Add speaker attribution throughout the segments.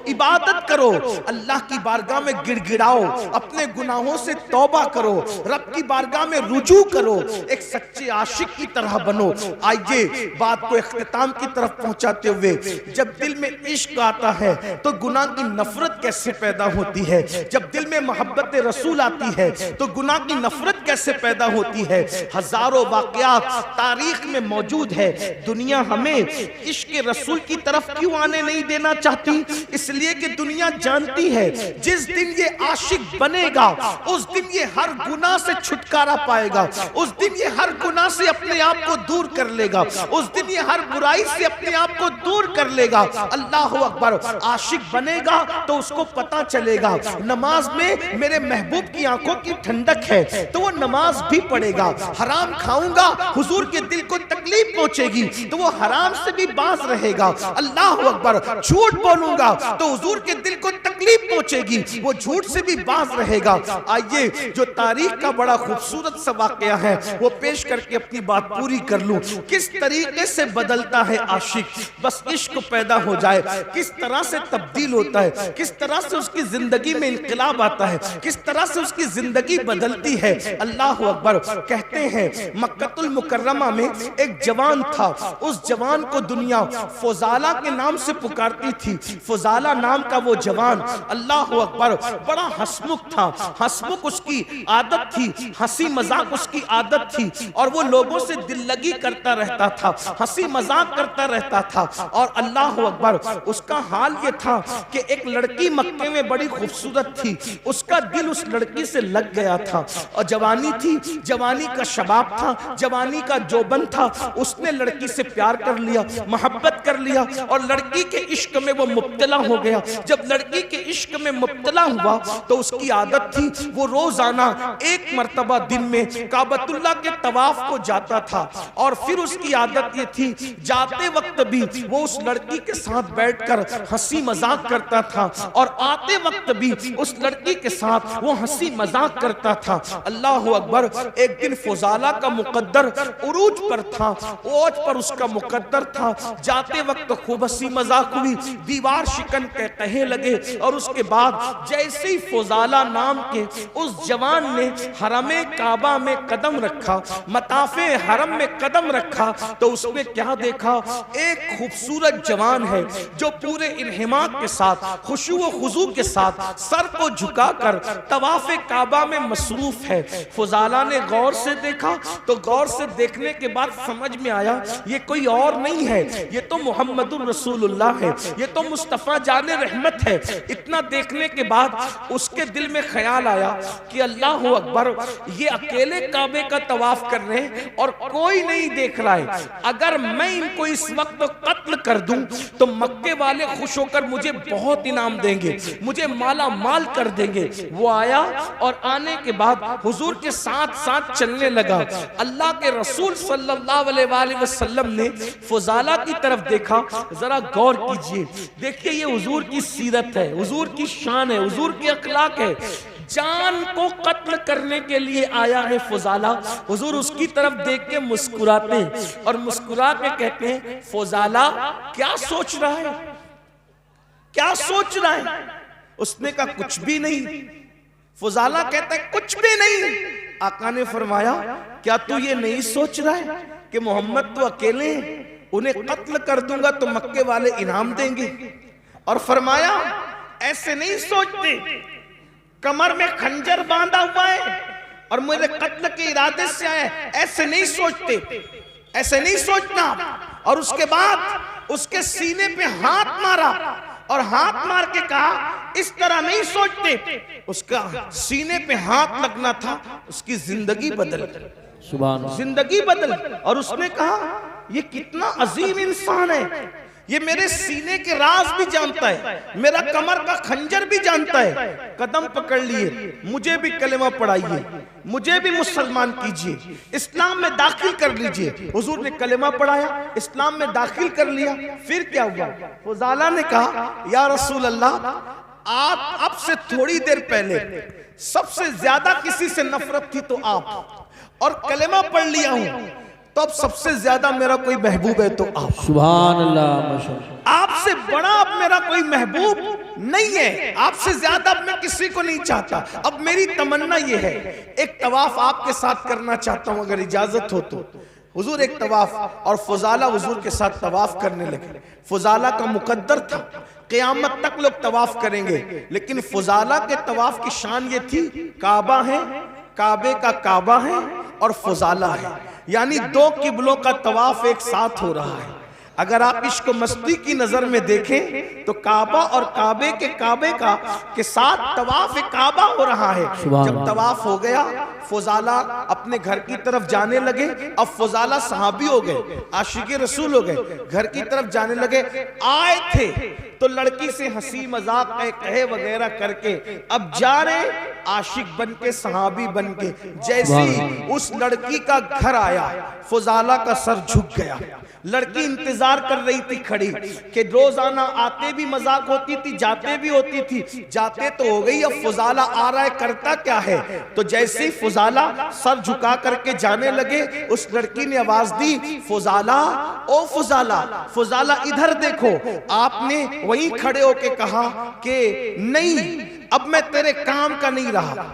Speaker 1: عبادت کرو، اللہ کی بارگاہ میں گڑ گڑاؤ، اپنے گناہوں سے توبہ کرو، رب کی بارگاہ میں رجوع کرو، ایک سچے عاشق کی طرح بنو۔ آئیے بات کو اختتام کی طرف پہنچاتے ہوئے، جب دل میں عشق آتا ہے تو گناہ کی نفرت کیسے پیدا ہوتی ہے؟ جب دل میں محبت رسول آتی ہے تو گناہ کی نفرت کیسے پیدا ہوتی ہے؟ ہزاروں واقعات تاریخ میں موجود ہے۔ دنیا ہمیں عشق رسول کی طرف کیوں آنے نہیں دینا چاہتی؟ اس لیے کہ دنیا جانتی ہے جس دن یہ عاشق بنے گا اس دن یہ ہر گناہ سے چھٹکارا پائے گا، اس دن یہ ہر گناہ سے اپنے آپ کو دور کر لے گا، اس دن یہ ہر برائی سے اپنے آپ کو دور کر لے گا۔ اللہ اکبر! عاشق بنے گا تو اس کو پتا چلے گا نماز میں میرے محبوب کی آنکھوں کی ٹھنڈک ہے تو وہ نماز بھی پڑھے گا۔ حرام کھاؤں گا، حضور کے دل کو تکلیف پہنچے گی تو وہ حرام سے بھی باز رہے گا۔ اللہ اکبر! جھوٹ بولوں گا تو حضور کے دل کو تکلیف پہنچے گی، وہ جھوٹ سے بھی باز رہے گا۔ آئیے جو تاریخ کا بڑا خوبصورت سا واقعہ ہے وہ پیش کر کے اپنی بات پوری کر لوں۔ کس طریقے سے بدلتا ہے عاشق؟ بس عشق پیدا ہو جائے کس طرح سے تبدیل ہوتا ہے، کس طرح سے اس کی زندگی میں انقلاب آتا ہے، کس طرح سے اس کی زندگی بدلتی ہے۔ اللہ اکبر! کہتے ہیں مکہ المکرمہ میں ایک جوان تھا، اس جوان کو دنیا فضالہ کے نام سے پکارتی تھی۔ فضالہ نام کا وہ جوان، اللہ اکبر، بڑا ہسمکھ تھا، ہسمکھ اس کی عادت تھی، ہنسی مذاق اس کی عادت تھی، اور وہ لوگوں سے دل لگی کرتا رہتا تھا، ہنسی مذاق کرتا رہتا تھا۔ اور اللہ اکبر! اس کا حال یہ تھا کہ ایک لڑکی مکے میں بڑی خوبصورت تھی، اس کا دل اس لڑکی سے لگ گیا تھا، اور جوانی تھی، جوانی کا شباب تھا، جوانی کا جوبن تھا، اس نے لڑکی سے پیار کر لیا، محبت کر لیا، اور لڑکی کے عشق میں وہ مبتلا ہو گیا۔ جب لڑکی کے عشق میں مبتلا ہوا تو اس کی عادت تھی وہ روزانہ ایک مرتبہ دن میں کعبۃ اللہ کے طواف کو جاتا تھا، اور پھر اس کی عادت یہ تھی جاتے وقت بھی وہ اس لڑکی کے ساتھ بیٹھ کر ہنسی مذاق کرتا تھا، اور آتے وقت بھی اس لڑکی کے ساتھ وہ ہنسی مذاق کرتا تھا۔ اللہ اکبر! ایک دن فضالہ کا مقدر عروج پر تھا، اوج پر اس کا مقدر تھا، جاتے وقت خوب ہنسی مذاق ہوئی، دیوار شکن کے کہے لگے، اور اس کے بعد جیسے ہی فضالہ نام کے اس جوان نے حرم کعبہ میں قدم رکھا، مطاف حرم میں قدم رکھا، تو اس نے کیا دیکھا؟ ایک خوبصورت جوان ہے جو پورے انہماک کے ساتھ، خشوع و خضوع کے ساتھ سر کو جھکا کر طواف کعبہ میں مصروف ہے۔ فضالہ نے غور سے دیکھا تو غور سے دیکھنے کے بعد سمجھ میں آیا یہ کوئی اور نہیں ہے، یہ تو محمد الرسول اللہ ہے، یہ تو مصطفیٰ جان رحمت ہے۔ اتنا دیکھنے کے بعد اس کے دل میں خیال آیا کہ اللہ اکبر، یہ اکیلے کعبے کا طواف کر رہے ہیں اور کوئی نہیں دیکھ رہا ہے، اگر میں ان کو اس وقت قتل کر دوں تو مکے والے خوش ہو کر مجھے بہت انعام دیں گے، مجھے مالا مال کر دیں گے۔ وہ آیا اور آنے کے بعد حضور کے ساتھ ساتھ چلنے لگا۔ اللہ کے رسول صلی اللہ علیہ وآلہ وسلم نے فضالہ کی طرف دیکھا، ذرا غور کیجئے، دیکھیے یہ حضور کی سیرت ہے، حضور کی شان ہے، حضور کی اخلاق ہے۔ جان کو قتل کرنے کے لیے آیا ہے فضالہ، حضور اس کی طرف دیکھ کے مسکراتے ہیں اور مسکرا کے کہتے ہیں فضالہ کیا سوچ رہا ہے، کیا سوچ رہا ہے؟ اس نے کہا کچھ بھی نہیں۔ فضالہ کہتا ہے کچھ بھی نہیں۔ آقا نے فرمایا کیا تو یہ نہیں سوچ رہا ہے کہ محمد تو اکیلے ہیں، انہیں قتل کر دوں گا تو مکے والے انعام دیں گے؟ اور فرمایا ایسے نہیں سوچتے، کمر میں خنجر باندھا ہوا ہے اور میرے قتل کے ارادے سے آئے، ایسے نہیں سوچتے، ایسے نہیں سوچنا۔ اور اس کے بعد اس کے سینے پہ ہاتھ مارا اور ہاتھ مار کے کہا اس طرح نہیں سوچتے۔ اس کا سینے پہ ہاتھ لگنا تھا، اس کی زندگی بدل، زندگی بدل۔ اور اس نے کہا یہ کتنا عظیم انسان ہے، یہ میرے سینے کے راز بھی جانتا ہے، میرا کمر کا خنجر بھی جانتا ہے۔ قدم پکڑ لیے، مجھے بھی کلمہ پڑھائیے، مجھے بھی مسلمان کیجئے، اسلام میں داخل کر لیجئے۔ حضور نے کلمہ پڑھایا، اسلام میں داخل کر لیا۔ پھر کیا ہوا؟ فضالہ نے کہا یا رسول اللہ، آپ اب سے تھوڑی دیر پہلے سب سے زیادہ کسی سے نفرت تھی تو آپ، اور کلمہ پڑھ لیا ہوں تو اب سب سے زیادہ میرا کوئی محبوب ہے تو آپ۔
Speaker 2: سبحان اللہ،
Speaker 1: آپ سے بڑا اب میرا کوئی محبوب نہیں ہے, آپ سے زیادہ اب میں کسی کو نہیں چاہتا. اب میری تمنا یہ ہے, ایک طواف آپ کے ساتھ کرنا چاہتا ہوں اگر اجازت ہو تو. حضور ایک طواف, اور فضالہ حضور کے ساتھ طواف کرنے لگے. فضالہ کا مقدر تھا قیامت تک لوگ طواف کریں گے, لیکن فضالہ کے طواف کی شان یہ تھی, کعبہ ہے, کعبے کا کعبہ ہے اور فضالہ ہے, یعنی دو قبلوں کا طواف ایک ساتھ ہو رہا ہے. اگر آپ عشق و مستی کی نظر میں دیکھیں تو کعبہ اور کعبے کے ساتھ طواف کعبہ ہو رہا ہے. جب طواف ہو گیا, فضالہ اپنے گھر کی طرف جانے لگے. اب فضالہ صحابی ہو گئے, عاشق رسول ہو گئے, گھر کی طرف جانے لگے. آئے تھے تو لڑکی سے ہنسی مذاق کہے وغیرہ کر کے اب جا رہے عاشق بن کے, صحابی بن کے. جیسی اس لڑکی کا گھر آیا, فضالہ کا سر جھک گیا. لڑکی انتظار کر رہی تھی کھڑی کہ روزانہ آتے بھی مذاق ہوتی تھی, جاتے بھی ہوتی تھی. جاتے تو ہو گئی, اب فضالہ آ رہا ہے, کرتا کیا ہے. تو جیسے فضالہ سر جھکا کر کے جانے لگے, اس لڑکی نے آواز دی, فضالہ, او فضالہ, فضالہ ادھر دیکھو. آپ نے وہیں کھڑے ہو کے کہا کہ نہیں, اب میں تیرے کام کا نہیں رہا.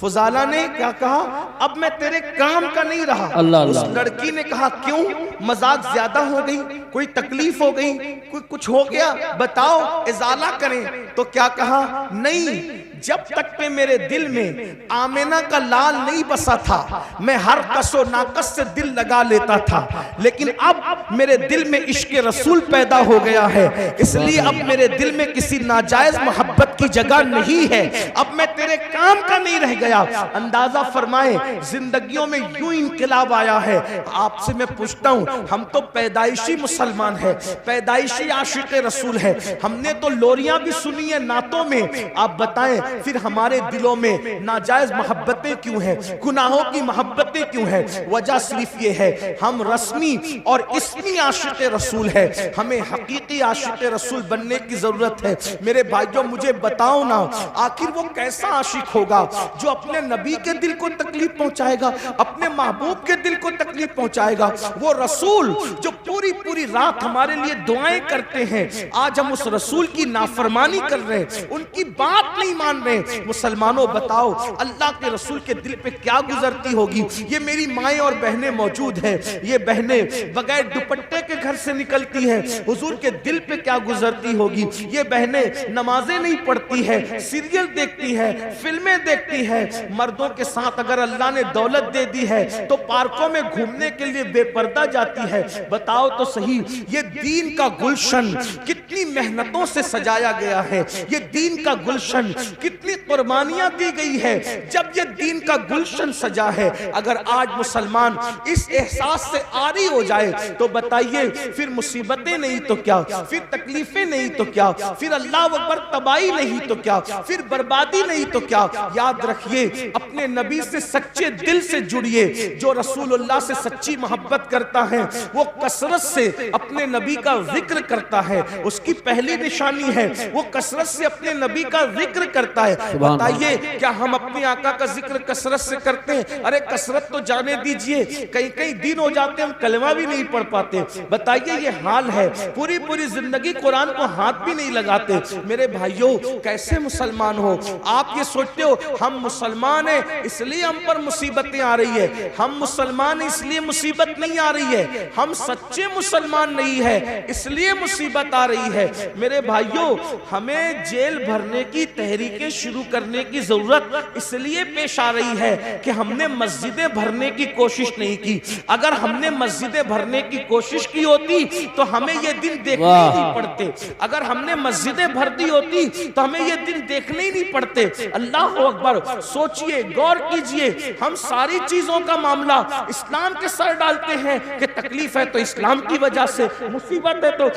Speaker 1: فضالہ نے کیا کہا, اب میں تیرے کام کا نہیں رہا. اس لڑکی نے کہا کیوں, مذاق زیادہ ہو گئی, کوئی تکلیف ہو گئی, کوئی کچھ ہو گیا, بتاؤ ازالہ کریں. تو کیا کہا, نہیں, جب تک کہ میرے دل میں آمینہ کا لال نہیں بسا تھا میں ہر کس و ناقص سے دل لگا لیتا تھا, لیکن اب میرے دل میں عشق رسول پیدا ہو گیا ہے, اس لیے اب میرے دل میں کسی ناجائز محبت کی جگہ نہیں ہے, اب میں تیرے کام کا نہیں رہ گیا. اندازہ فرمائیں زندگیوں میں یوں انقلاب آیا ہے. آپ سے میں پوچھتا ہوں, ہم تو پیدائشی مسلمان ہیں, پیدائشی عاشق رسول ہیں, ہم نے تو لوریاں بھی سنی ہیں نعتوں میں. آپ بتائیں پھر ہمارے دلوں میں ناجائز محبتیں کیوں ہیں, گناہوں کی محبتیں کیوں ہیں؟ وجہ صرف یہ ہے, ہم رسمی اور اسمی عاشق رسول ہیں, ہمیں حقیقی عاشق رسول بننے کی ضرورت ہے. میرے بھائیوں مجھے بتاؤ نا, آخر وہ کیسا عاشق ہوگا جو اپنے نبی کے دل کو تکلیف پہنچائے گا, اپنے محبوب کے دل کو تکلیف پہنچائے گا؟ وہ رسول جو پوری پوری رات ہمارے لیے دعائیں کرتے ہیں, آج ہم اس رسول کی نافرمانی کر رہے ہیں, ان کی بات نہیں مان رہے. مسلمانوں بتاؤ اللہ کے رسول کے دل پہ کیا گزرتی ہوگی. یہ میری مائیں اور بہنیں موجود ہیں, یہ بہنیں بغیر دوپٹے کے گھر سے نکلتی ہیں, حضور کے دل پہ کیا گزرتی ہوگی. یہ بہنیں نمازیں نہیں پڑھتی ہیں, سیریل دیکھتی ہیں, فلمیں دیکھتی ہیں, مردوں کے ساتھ اگر اللہ نے دولت دے دی ہے تو پارکوں میں گھومنے کے لیے بے پردہ جاتی ہے. بتاؤ تو صحیح, یہ دین کا گلشن کتنی محنتوں سے سجایا گیا ہے, یہ دین کا گلشن کتنی قربانیاں دی گئی ہے. جب یہ دین کا گلشن سجا ہے, اگر آج مسلمان اس احساس سے عاری ہو جائے تو بتائیے پھر مصیبتیں نہیں تو کیا, پھر تکلیفیں نہیں تو کیا, پھر اللہ اکبر تباہی نہیں تو کیا, پھر بربادی نہیں تو کیا. یاد رکھیے اپنے نبی سے سچے دل سے جڑیے. جو رسول اللہ سے سچی محبت کرتا ہے وہ کثرت سے اپنے نبی کا ذکر کرتا ہے, اس کی پہلی نشانی ہے وہ کثرت سے اپنے نبی کا ذکر کرتا ہے. بتائیے کیا ہم اپنے آقا کا ذکر کثرت سے کرتے ہیں؟ ارے کثرت تو جانے دیجئے, کئی کئی دن ہو جاتے ہیں ہم کلمہ بھی نہیں پڑھ پاتے. بتائیے یہ حال ہے, پوری پوری زندگی قرآن کو ہاتھ بھی نہیں لگاتے. میرے بھائیوں کیسے مسلمان ہو آپ؟ یہ سوچتے ہو ہم مسلمان ہیں اس لیے ہم پر مصیبتیں آ رہی ہے, ہم مسلمان ہیں اس لیے مصیبت نہیں آ رہی ہے, ہم سچے مسلمان نہیں ہے اس لیے مصیبت آ رہی ہے. میرے بھائیوں ہمیں جیل بھرنے کی تحریکیں شروع کرنے کی ضرورت اس لیے پیش آ رہی ہے کہ ہم نے مسجدیں بھرنے کی کوشش نہیں کی. اگر ہم نے مسجدیں بھرنے کی کوشش کی ہوتی تو ہمیں یہ دن دیکھنے ہی نہیں پڑتے, اگر ہم نے مسجدیں بھر دی ہوتی تو ہمیں یہ دن دیکھنے ہی نہیں پڑتے. اللہ اکبر, سوچئے, غور کیجئے, ہم ساری چیزوں کا معاملہ اسلام کے سر ڈالتے ہیں کہ تکلیف ہے تو اسلام کی وجہ سے, مصیبت ہے تو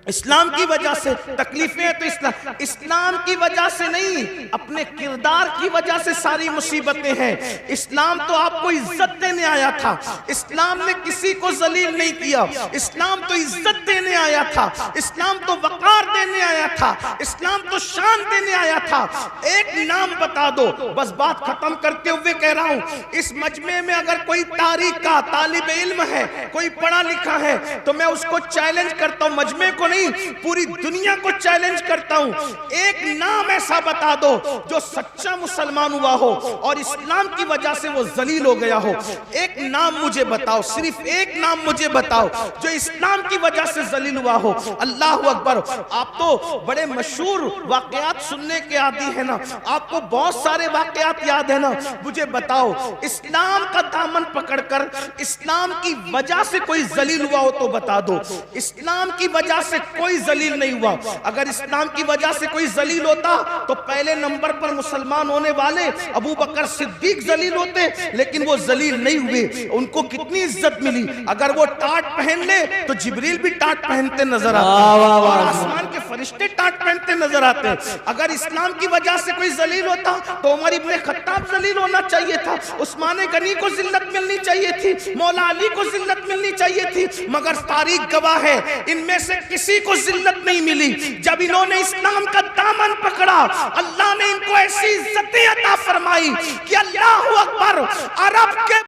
Speaker 1: اسلام کی وجہ سے, تکلیفیں تو اسلام کی وجہ سے نہیں, اپنے کردار کی وجہ سے ساری مصیبتیں ہیں. اسلام تو آپ کو عزت دینے آیا تھا, اسلام نے کسی کو ذلیل نہیں کیا, اسلام تو عزت دینے آیا تھا, اسلام تو وقار دینے آیا تھا, اسلام تو شان دینے آیا تھا. ایک نام بتا دو, بس بات ختم کرتے ہوئے کہہ رہا ہوں, اس مجمع میں اگر کوئی تاریخ کا طالب علم ہے, کوئی پڑھا لکھا ہے, تو میں اس کو چیلنج کرتا ہوں, مجمع کو نہیں پوری دنیا کو چیلنج کرتا ہوں، ایک نام ایسا بتا دو جو سچا مسلمان ہوا ہو اور اسلام کی وجہ سے وہ ذلیل ہو گیا ہو. ایک نام مجھے بتاؤ، صرف ایک نام مجھے بتاؤ جو اسلام کی وجہ سے ذلیل ہوا ہو. اللہ اکبر. آپ تو بڑے مشہور واقعات سننے کے عادی ہیں نا، آپ کو بہت سارے واقعات یاد ہیں نا. مجھے بتاؤ اسلام کا دامن پکڑ کر اسلام کی وجہ سے کوئی ذلیل ہوا ہو تو بتا دو. اسلام کی وجہ سے کوئی ذلیل نہیں ہوا. اگر اسلام کی وجہ سے کوئی ذلیل ہوتا تو پہلے نمبر پر مسلمان ہونے والے ابو بکر صدیق ذلیل ہوتے، لیکن وہ ذلیل نہیں ہوئے. ان کو کتنی عزت ملی. اگر وہ ٹاٹ پہن لے تو جبریل بھی ٹاٹ پہنتے نظر آتے، اور آسمان کے فرشتے ٹاٹ پہنتے نظر آتے. اگر اسلام کی وجہ سے کوئی ذلیل ہوتا تو عمر ابن خطاب ذلیل ہونا چاہیے تھا، عثمان غنی کو ذلت ملنی چاہیے تھی، مولا علی کو ذلت ملنی چاہیے تھی. مگر تاریخ گواہ ہے ان میں سے کسی کو ذلت نہیں ملی. جب انہوں نے اسلام کا دامن پکڑا اللہ نے ان کو ایسی عزتیں عطا فرمائی کہ اللہ اکبر. عرب کے